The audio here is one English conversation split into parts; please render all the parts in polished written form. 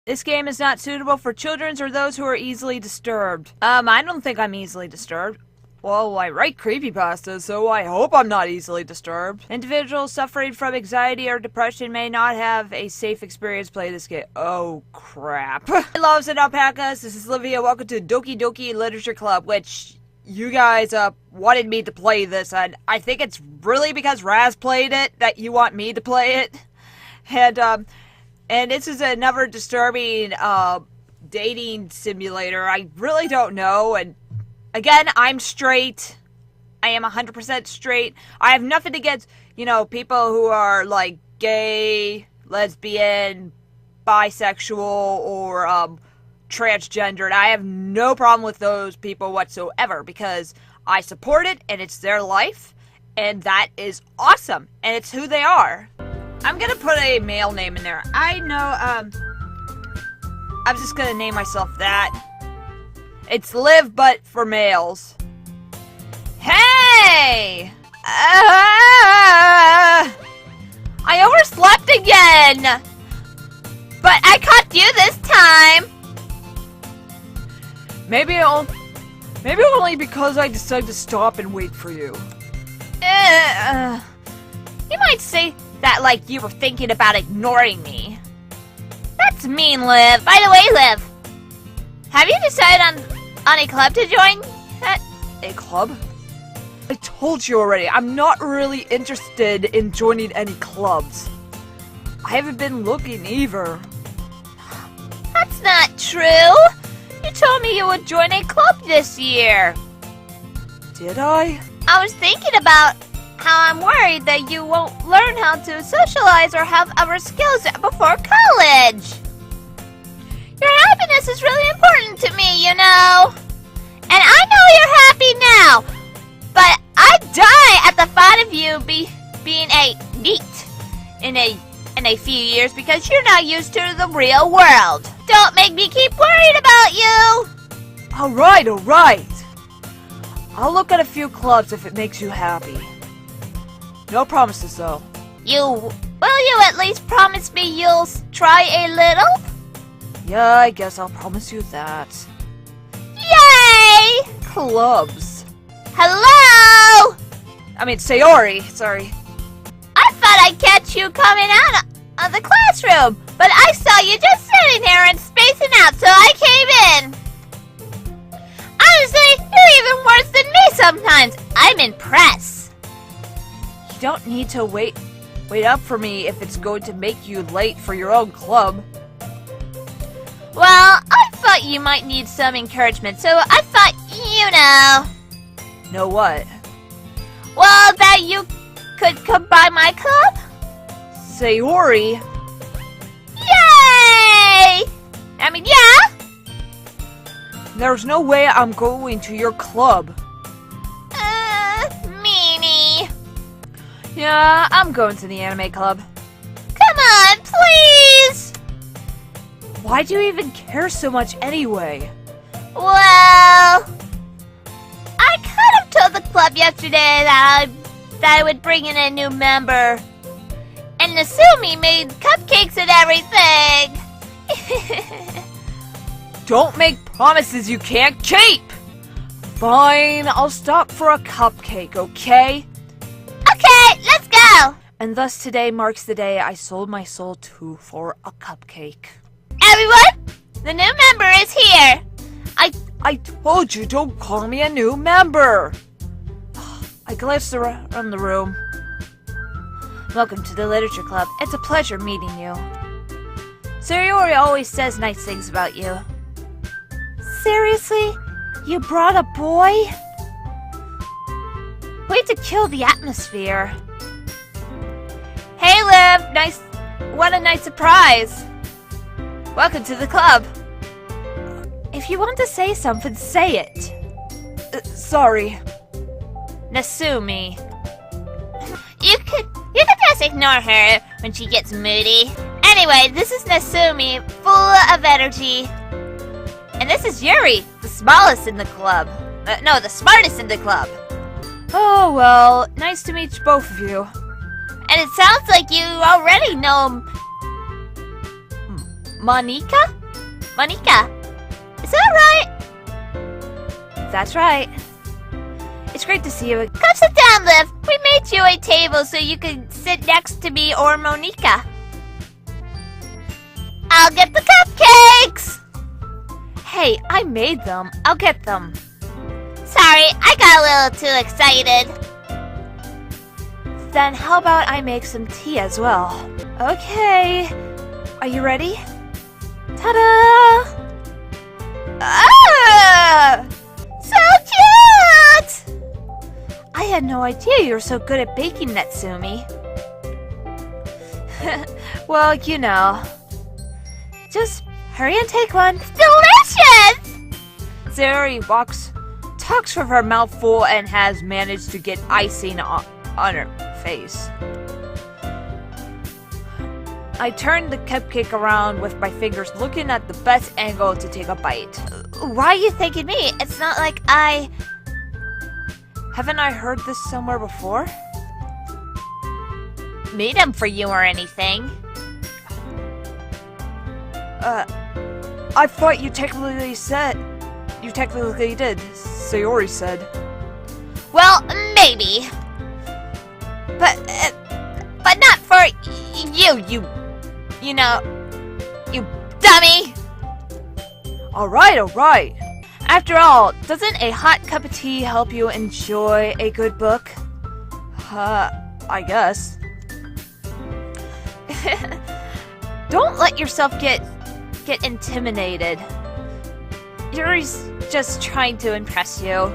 This game is not suitable for children or those who are easily disturbed. I don't think I'm easily disturbed. Well, I write creepypastas, so I hope I'm not easily disturbed. Individuals suffering from anxiety or depression may not have a safe experience playing this game. Oh, crap. Hey, loves and alpacas, this is Livia. Welcome to Doki Doki Literature Club, which you guys, wanted me to play this, and I think it's really because Raz played it that you want me to play it. And this is another disturbing, dating simulator. I really don't know, and again, I'm straight. I am 100% straight. I have nothing against, people who are, like, gay, lesbian, bisexual, or, transgendered. I have no problem with those people whatsoever, because I support it, and it's their life, and that is awesome, and it's who they are. I'm gonna put a male name in there. I know, I'm just gonna name myself that. It's Liv, but for males. Hey! I overslept again! But I caught you this time! Maybe only because I decided to stop and wait for you. You might say that like you were thinking about ignoring me. That's mean, Liv. By the way, Liv, have you decided on a club to join? A club? I told you already, I'm not really interested in joining any clubs. I haven't been looking either. That's not true! You told me you would join a club this year. Did I? I was thinking about how I'm worried that you won't learn how to socialize or have other skills before college. Your happiness is really important to me, you know. And I know you're happy now, but I die at the thought of you being a NEET in a few years because you're not used to the real world. Don't make me keep worrying about you. Alright. I'll look at a few clubs if it makes you happy. No promises, though. Will you at least promise me you'll try a little? Yeah, I guess I'll promise you that. Yay! Clubs. Hello! I mean, Sayori, sorry. I thought I'd catch you coming out of the classroom, but I saw you just sitting here and spacing out, so I came in. Honestly, you're even worse than me sometimes. I'm impressed. You don't need to wait up for me if it's going to make you late for your own club. Well, I thought you might need some encouragement, so I thought, Know what? Well, that you could come by my club? Sayori? Yay! I mean, yeah! There's no way I'm going to your club. Meanie. Yeah, I'm going to the anime club. Come on, please! Why do you even care so much anyway? Well, I kind of told the club yesterday that I would bring in a new member. And Nasumi made cupcakes and everything. Don't make promises you can't keep. Fine, I'll stop for a cupcake, okay? Okay, let's go. And thus today marks the day I sold my soul to for a cupcake. Everyone, the new member is here. I told you, don't call me a new member. I glanced around the room. Welcome to the Literature Club. It's a pleasure meeting you. Sayori always says nice things about you. Seriously? You brought a boy? Way to kill the atmosphere. Hey, Liv! What a nice surprise. Welcome to the club. If you want to say something, say it. Sorry. Nasumi. You could just ignore her when she gets moody. Anyway, this is Nasumi, full of energy. And this is Yuri, the smallest in the club. No, the smartest in the club. Oh, well, nice to meet both of you. And it sounds like you already know Monika? Monica, is that right? That's right. It's great to see you. Come sit down, Liv. We made you a table so you can sit next to me or Monica. I'll get the cupcakes! Hey, I made them. I'll get them. Sorry, I got a little too excited. Then how about I make some tea as well? Okay. Are you ready? Ta-da! Ah! So cute! I had no idea you were so good at baking, Natsumi. Well, you know. Just hurry and take one. Delicious! Zuri talks with her mouth full and has managed to get icing on her face. I turned the cupcake around with my fingers, looking at the best angle to take a bite. Why are you thanking me? It's not like I... Haven't I heard this somewhere before? Made them for you or anything. I thought you technically said... You technically did. Sayori said. Well, maybe. But not for you know, you dummy! Alright. After all, doesn't a hot cup of tea help you enjoy a good book? I guess. Don't let yourself get intimidated. Yuri's just trying to impress you.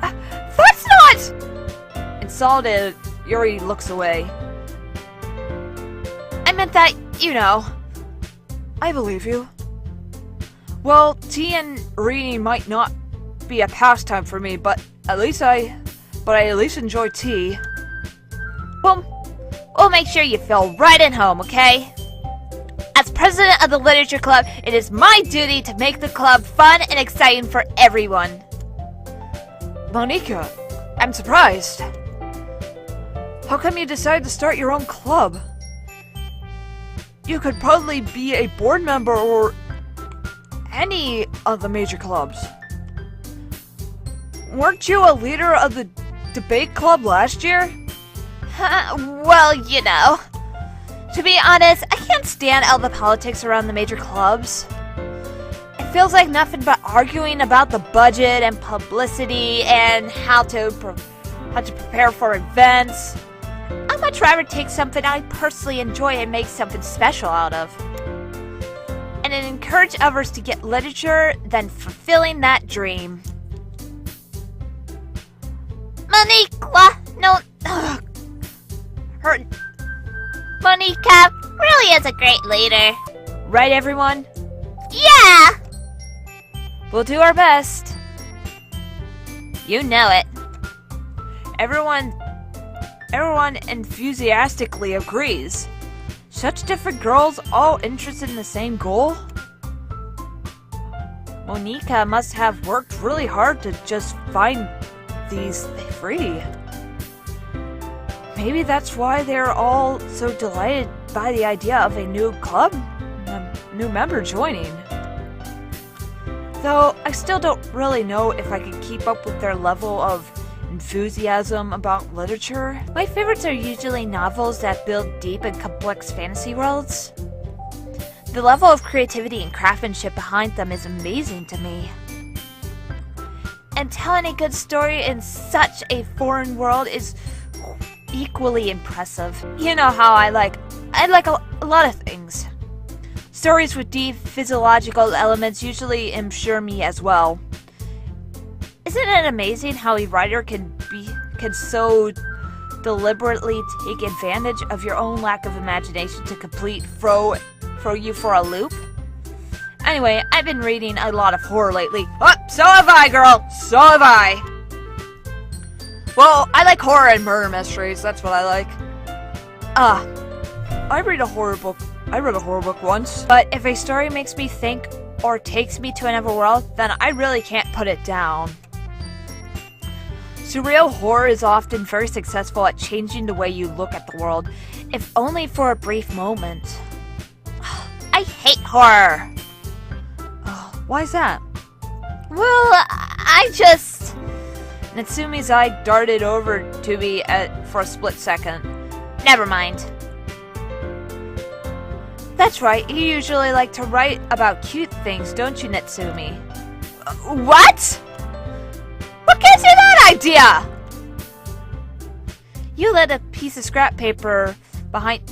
That's not! Insulted, Yuri looks away. I meant that, you know. I believe you. Well, tea and reading might not be a pastime for me, but at least I enjoy tea. We'll make sure you feel right at home, okay? As president of the literature club, it is my duty to make the club fun and exciting for everyone. Monica, I'm surprised. How come you decided to start your own club? You could probably be a board member or any of the major clubs. Weren't you a leader of the debate club last year? Well, you know. To be honest, I can't stand all the politics around the major clubs. It feels like nothing but arguing about the budget and publicity and how to prepare for events. I'd much rather take something I personally enjoy and make something special out of. And encourage others to get literature than fulfilling that dream. Monica, no, Monica really is a great leader. Right, everyone? Yeah! We'll do our best. You know it. Everyone enthusiastically agrees. Such different girls, all interested in the same goal? Monica must have worked really hard to just find these three. Maybe that's why they're all so delighted by the idea of a new club, a new member joining. Though I still don't really know if I can keep up with their level of enthusiasm about literature. My favorites are usually novels that build deep and complex fantasy worlds. The level of creativity and craftsmanship behind them is amazing to me. And telling a good story in such a foreign world is equally impressive. You know how I like a lot of things. Stories with deep physiological elements usually ensure me as well. Isn't it amazing how a writer can so deliberately take advantage of your own lack of imagination to throw you for a loop? Anyway, I've been reading a lot of horror lately. Oh, so have I, girl! So have I! Well, I like horror and murder mysteries, that's what I like. I read a horror book once. But if a story makes me think or takes me to another world, then I really can't put it down. Surreal horror is often very successful at changing the way you look at the world, if only for a brief moment. I hate horror! Why's that? Well, I just... Natsumi's eye darted over to me for a split second. Never mind. That's right, you usually like to write about cute things, don't you, Natsumi? What? What gives you that idea? You lit a piece of scrap paper behind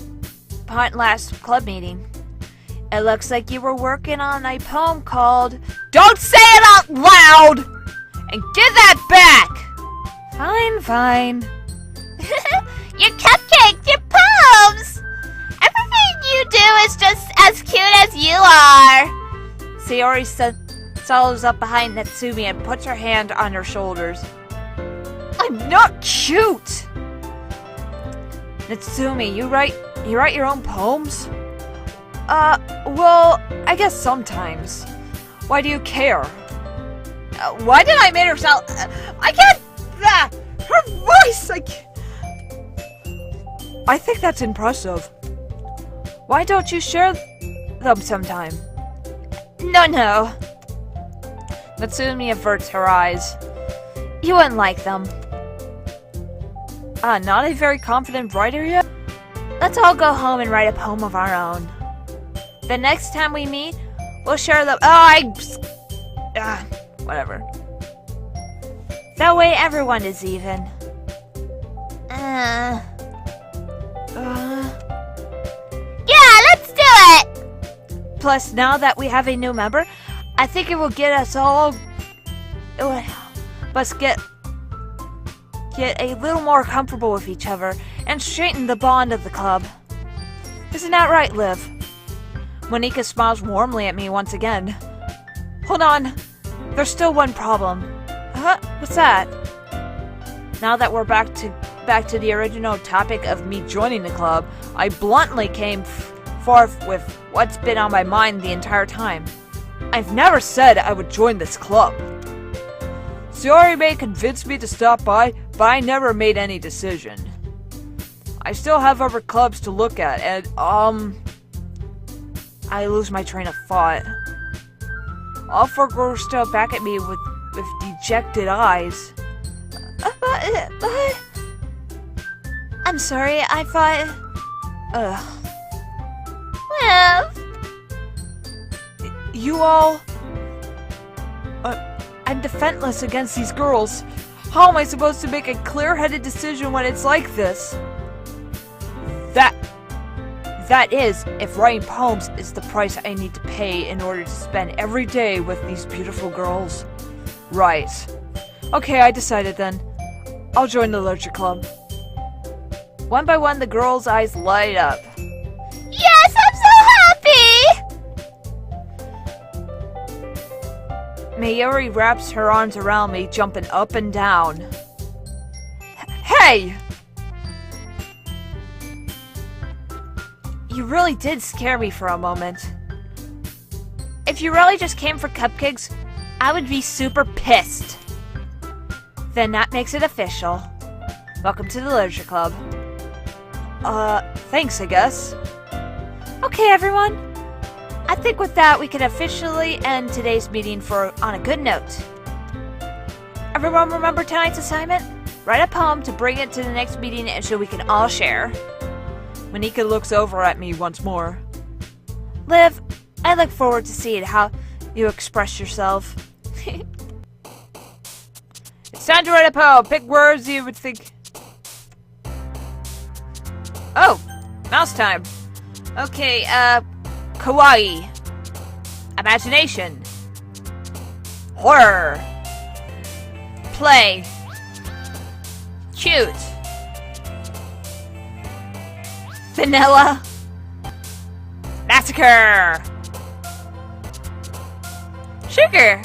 last club meeting. It looks like you were working on a poem called Don't say it out loud! And give that back! Fine. Your cupcakes, your poems! Everything you do is just as cute as you are! Sayori settles up behind Natsumi and puts her hand on her shoulders. I'm not cute! Natsumi, you write your own poems? Well, I guess sometimes. Why do you care? Why did I make her sound... I can't... her voice! I think that's impressive. Why don't you share them sometime? No. Natsumi averts her eyes. You wouldn't like them. Not a very confident writer yet? Let's all go home and write a poem of our own. The next time we meet, we'll share them. Whatever. That way everyone is even. Yeah, let's do it! Plus, now that we have a new member, I think it will get us all... It will help us get a little more comfortable with each other and straighten the bond of the club. Isn't that right, Liv? Monika smiles warmly at me once again. Hold on. There's still one problem. What's that? Now that we're back to the original topic of me joining the club, I bluntly came forth with what's been on my mind the entire time. I've never said I would join this club. Sayori may convince me to stop by, but I never made any decision. I still have other clubs to look at, and, I lose my train of thought. All four girls stare back at me with dejected eyes. But... I'm sorry, I thought... Liv? You all... I'm defenseless against these girls. How am I supposed to make a clear-headed decision when it's like this? That is, if writing poems is the price I need to pay in order to spend every day with these beautiful girls. Right. Okay, I decided then. I'll join the literature club. One by one, the girls' eyes light up. Yes, I'm so happy! Mayuri wraps her arms around me, jumping up and down. Hey! You really did scare me for a moment. If you really just came for cupcakes, I would be super pissed. Then that makes it official. Welcome to the Literature Club. Thanks, I guess. Okay, everyone. I think with that, we can officially end today's meeting on a good note. Everyone remember tonight's assignment? Write a poem to bring it to the next meeting and so we can all share. Monika looks over at me once more. Liv, I look forward to seeing how you express yourself. It's time to write a poem. Pick words you would think... Oh, mouse time. Okay, kawaii. Imagination. Horror. Play. Cute. Vanilla. Massacre. Sugar.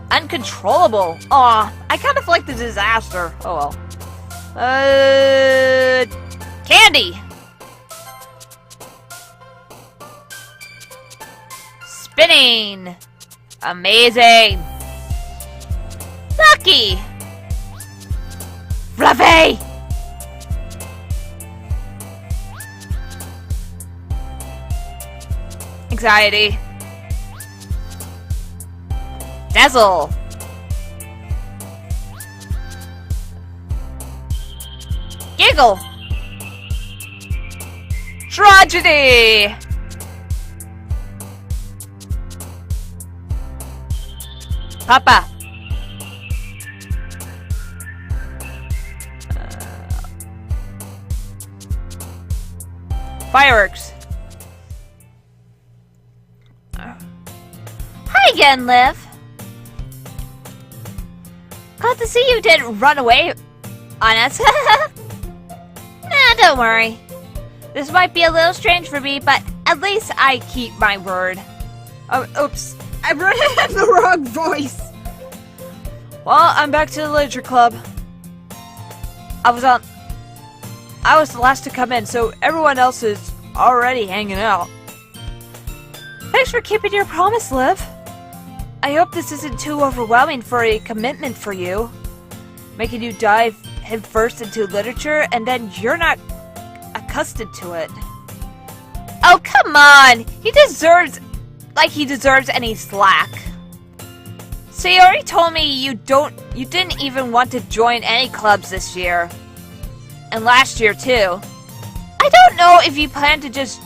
Uncontrollable. Aw, I kind of like the disaster. Oh well. Candy. Spinning. Amazing. Lucky. Fluffy. Anxiety. Dazzle. Giggle. Tragedy. Papa. Fireworks. Hi again, Liv. Glad to see you didn't run away on us. Nah, don't worry. This might be a little strange for me, but at least I keep my word. Oh, oops. I wrote it in the wrong voice. Well, I'm back to the literature club. I was the last to come in, so everyone else is already hanging out. Thanks for keeping your promise, Liv. I hope this isn't too overwhelming for a commitment for you. Making you dive headfirst into literature, and then you're not accustomed to it. Oh, come on! He deserves any slack. So you already told me you didn't even want to join any clubs this year. And last year, too. I don't know if you plan to just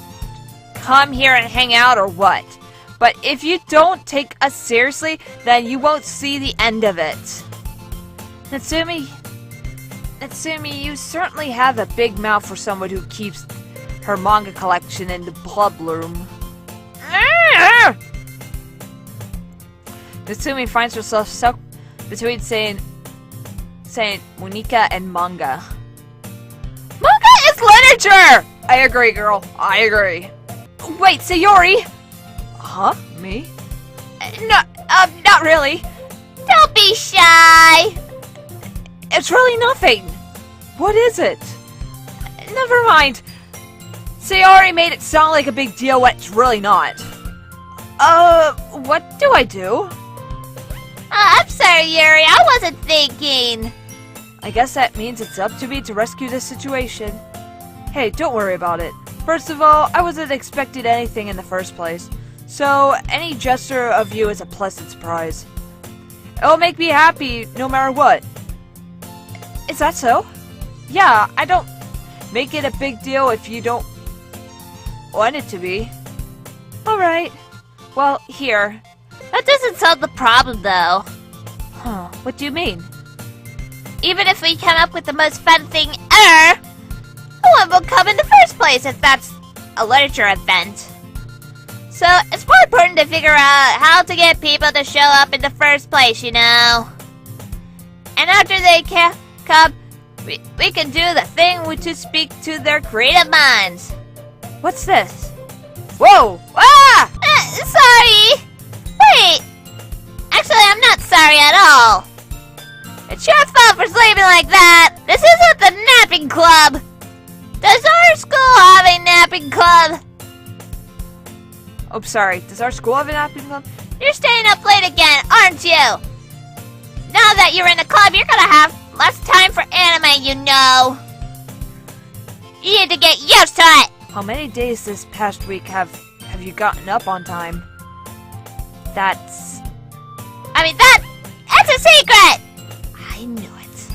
come here and hang out or what. But if you don't take us seriously, then you won't see the end of it. Natsumi, you certainly have a big mouth for someone who keeps her manga collection in the club room. Natsumi finds herself stuck between saying Monika and manga. Manga is literature! I agree, girl. I agree. Wait, Sayori! Huh? Me? No, not really. Don't be shy! It's really nothing. What is it? Never mind. Sayori made it sound like a big deal when it's really not. What do I do? I'm sorry, Yuri. I wasn't thinking. I guess that means it's up to me to rescue this situation. Hey, don't worry about it. First of all, I wasn't expecting anything in the first place. So, any gesture of you is a pleasant surprise. It'll make me happy no matter what. Is that so? Yeah, I don't make it a big deal if you don't want it to be. Alright. Well, here. That doesn't solve the problem, though. Huh, what do you mean? Even if we come up with the most fun thing ever, no one will come in the first place if that's a literature event. So, it's more important to figure out how to get people to show up in the first place, you know? And after they come, we can do the thing to speak to their creative minds. What's this? Whoa! Ah! Sorry! Wait! Actually, I'm not sorry at all. It's your fault for sleeping like that. This isn't the napping club. Does our school have a napping club? Oh, sorry. Does our school have a napping club? You're staying up late again, aren't you? Now that you're in the club, you're gonna have less time for anime, you know. You need to get used to it. How many days this past week have you gotten up on time? That's a secret! I knew it.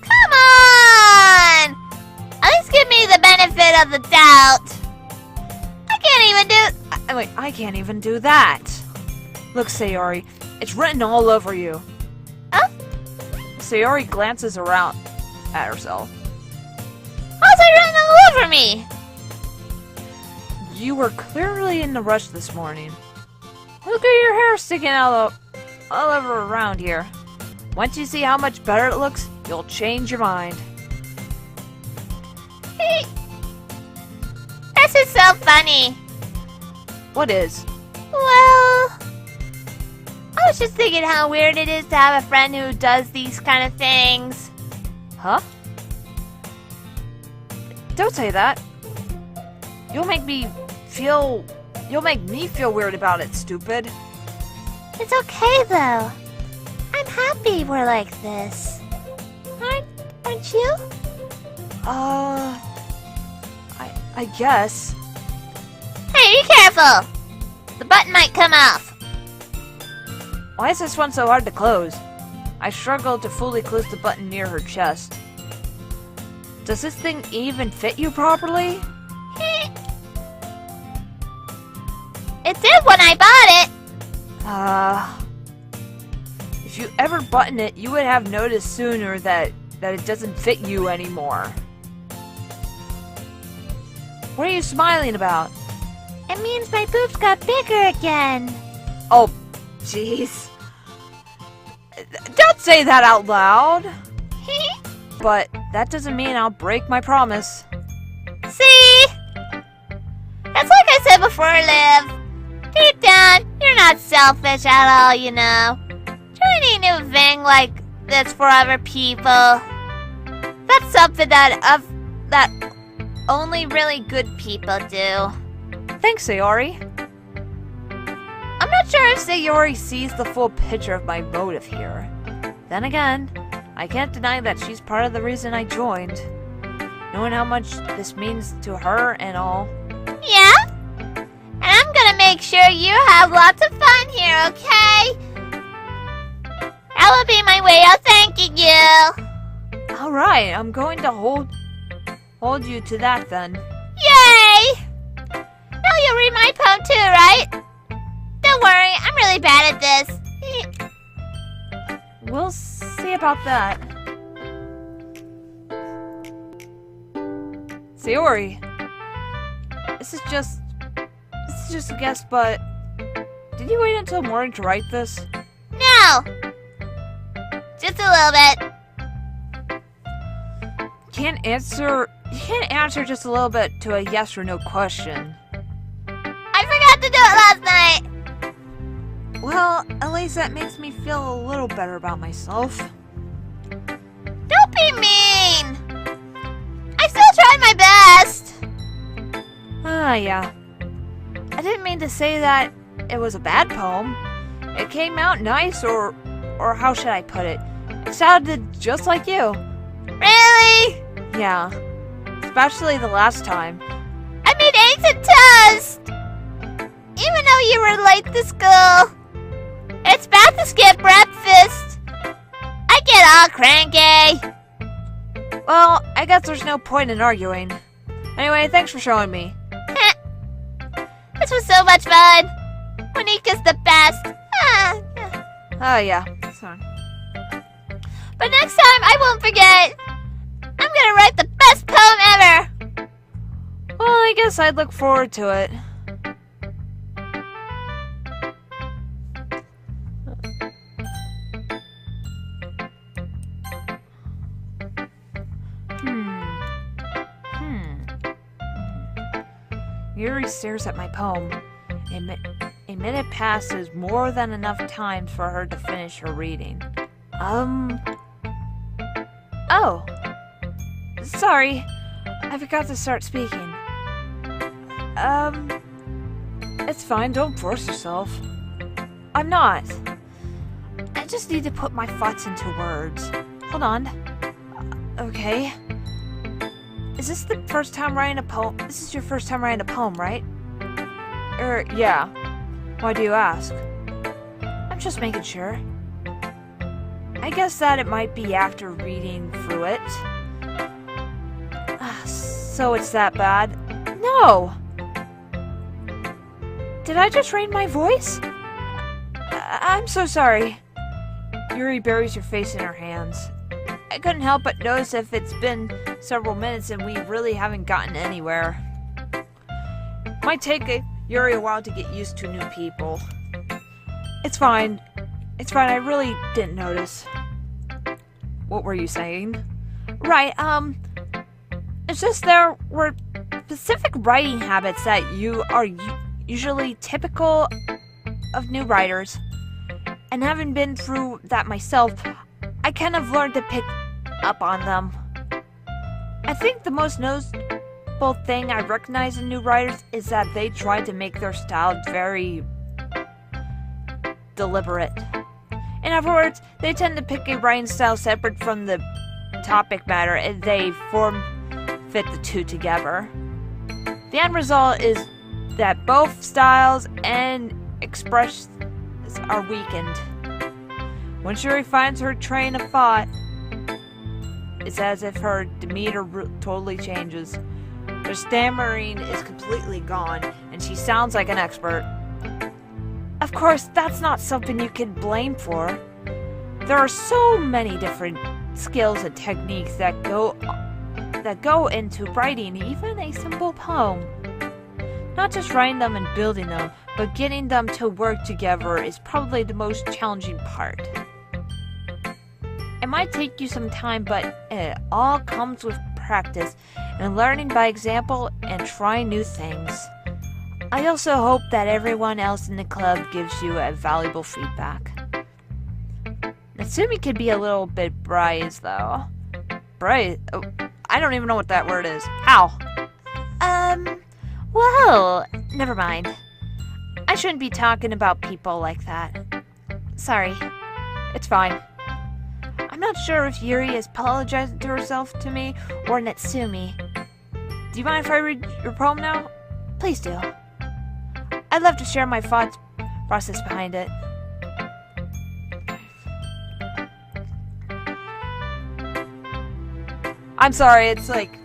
Come on! At least give me the benefit of the doubt. I can't even do that. Look, Sayori, it's written all over you. Huh? Sayori glances around at herself. How's it written all over me? You were clearly in a rush this morning. Look at your hair sticking out all over around here. Once you see how much better it looks, you'll change your mind. This is so funny. What is? Well, I was just thinking how weird it is to have a friend who does these kind of things. Huh? Don't say that. You'll make me feel weird about it, stupid. It's okay, though. I'm happy we're like this. Aren't you? I guess. Hey, be careful! The button might come off. Why is this one so hard to close? I struggle to fully close the button near her chest. Does this thing even fit you properly? It did when I bought it. If you ever button it, you would have noticed sooner that it doesn't fit you anymore. What are you smiling about? It means my boobs got bigger again. Oh, jeez. Don't say that out loud. But that doesn't mean I'll break my promise. See? That's like I said before, Liv. Deep down, you're not selfish at all, you know. Trying a new thing like this for other people. That's something that only really good people do. Thanks, Sayori. I'm not sure if Sayori sees the full picture of my motive here. Then again, I can't deny that she's part of the reason I joined. Knowing how much this means to her and all. Yeah? And I'm gonna make sure you have lots of fun here, okay? That will be my way of thanking you. Alright, I'm going to hold you to that then. Yay! Now you'll read my poem too, right? Don't worry, I'm really bad at this. We'll see about that. Sayori, this is just a guess, but did you wait until morning to write this? No! Just a little bit. You can't answer just a little bit to a yes or no question. I forgot to do it last night. Well, at least that makes me feel a little better about myself. Don't be mean. I still tried my best. Yeah. I didn't mean to say that it was a bad poem. It came out nice, or how should I put it? It sounded just like you. Really? Yeah. Especially the last time. I made eggs and toast. Even though you were late to school. It's bad to skip breakfast. I get all cranky. Well, I guess there's no point in arguing. Anyway, thanks for showing me. This was so much fun. Monika's the best. Oh, yeah. Sorry. But next time, I won't forget. I'm gonna write the best poem ever. Well, I guess I'd look forward to it. Yuri stares at my poem. A minute passes, more than enough time for her to finish her reading. Oh. Sorry. I forgot to start speaking. It's fine, don't force yourself. I'm not. I just need to put my thoughts into words. Hold on. Okay. Is this the first time writing a poem? This is your first time writing a poem, right? Yeah. Why do you ask? I'm just making sure. I guess that it might be after reading through it. So it's that bad? No! Did I just raise my voice? I'm so sorry. Yuri buries her face in her hands. I couldn't help but notice if it's been several minutes and we really haven't gotten anywhere. Might take Yuri a while to get used to new people. It's fine. It's fine, I really didn't notice. What were you saying? Right, it's just there were specific writing habits that are usually typical of new writers. And having been through that myself, I kind of learned to pick up on them. I think the most noticeable thing I recognize in new writers is that they try to make their style very deliberate. In other words, they tend to pick a writing style separate from the topic matter and they fit the two together. The end result is that both styles and expressions are weakened. When Shuri finds her train of thought, it's as if her demeanor totally changes. Her stammering is completely gone, and she sounds like an expert. Of course, that's not something you can blame for. There are so many different skills and techniques that go into writing even a simple poem. Not just writing them and building them, but getting them to work together is probably the most challenging part. It might take you some time, but it all comes with practice and learning by example and trying new things. I also hope that everyone else in the club gives you a valuable feedback. Natsumi could be a little bit brazen, though. Oh, I don't even know what that word is. How? Well, never mind. I shouldn't be talking about people like that. Sorry. It's fine. I'm not sure if Yuri is apologizing to herself to me or Natsumi. Do you mind if I read your poem now? Please do. I'd love to share my thoughts process behind it. I'm sorry, it's like...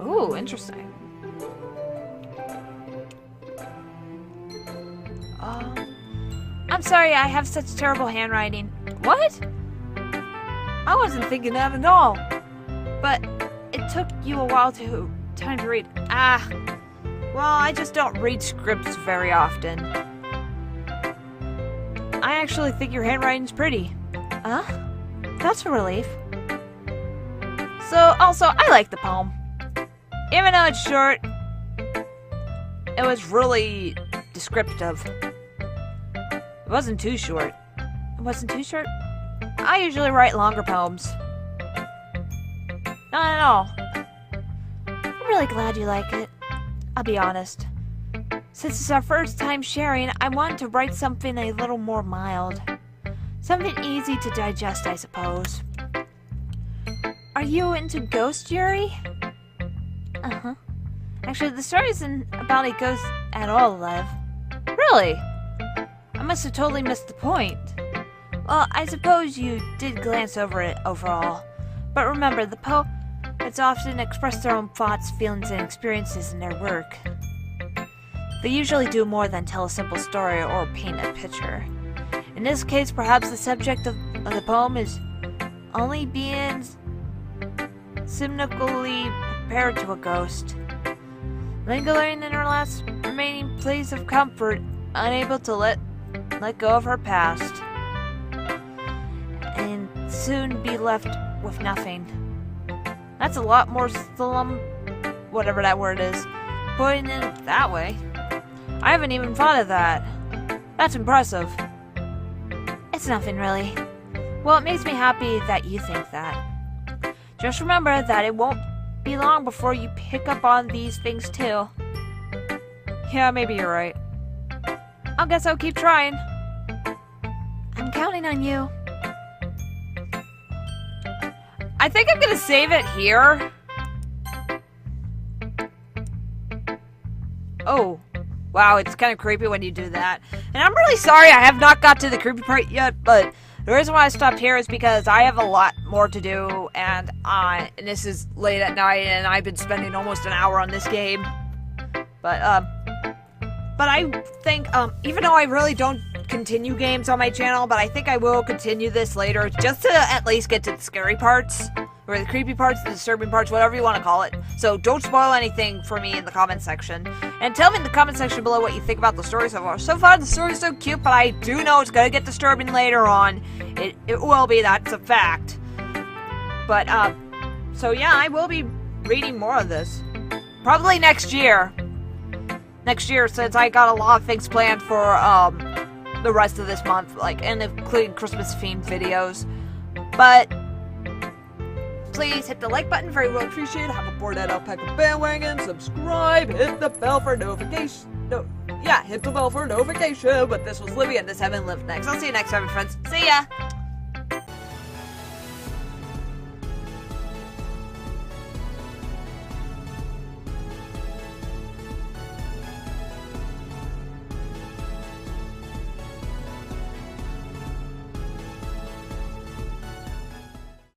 Ooh, interesting. I'm sorry I have such terrible handwriting. What? I wasn't thinking that at all. But it took you a while time to read. Well, I just don't read scripts very often. I actually think your handwriting's pretty. That's a relief. So, also, I like the poem. Even though it's short, it was really descriptive. It wasn't too short. It wasn't too short? I usually write longer poems. Not at all. I'm really glad you like it. I'll be honest. Since it's our first time sharing, I wanted to write something a little more mild. Something easy to digest, I suppose. Are you into ghost, Yuri? Uh-huh. Actually, the story isn't about a ghost at all, Lev. Really? I must have totally missed the point. Well, I suppose you did glance over it overall. But remember, the poets often express their own thoughts, feelings, and experiences in their work. They usually do more than tell a simple story or paint a picture. In this case, perhaps the subject of the poem is only being symbolically prepared to a ghost, lingering in her last remaining place of comfort, unable to let go of her past, and soon be left with nothing. That's a lot more whatever that word is, putting it that way. I haven't even thought of that. That's impressive. It's nothing really. Well, it makes me happy that you think that. Just remember that it won't be long before you pick up on these things too. Yeah, maybe you're right. I guess I'll keep trying. I'm counting on you. I think I'm gonna save it here. Oh. Wow, it's kind of creepy when you do that. And I'm really sorry I have not got to the creepy part yet, but the reason why I stopped here is because I have a lot more to do, and this is late at night, and I've been spending almost an hour on this game. But I think, even though I really don't continue games on my channel, but I think I will continue this later, just to at least get to the scary parts, or the creepy parts, the disturbing parts, whatever you want to call it. So don't spoil anything for me in the comment section. And tell me in the comment section below what you think about the story so far. So far, the story's so cute, but I do know it's gonna get disturbing later on. It will be, that's a fact. But, so yeah, I will be reading more of this. Probably next year. Next year, since I got a lot of things planned for, the rest of this month, like, and including Christmas-themed videos. But please hit the like button, very well appreciated. Have aboard that alpaca bandwagon, subscribe, hit the bell for notification. Hit the bell for notification. But this was Libby, and this Heaven Live Next. I'll see you next time, friends. See ya!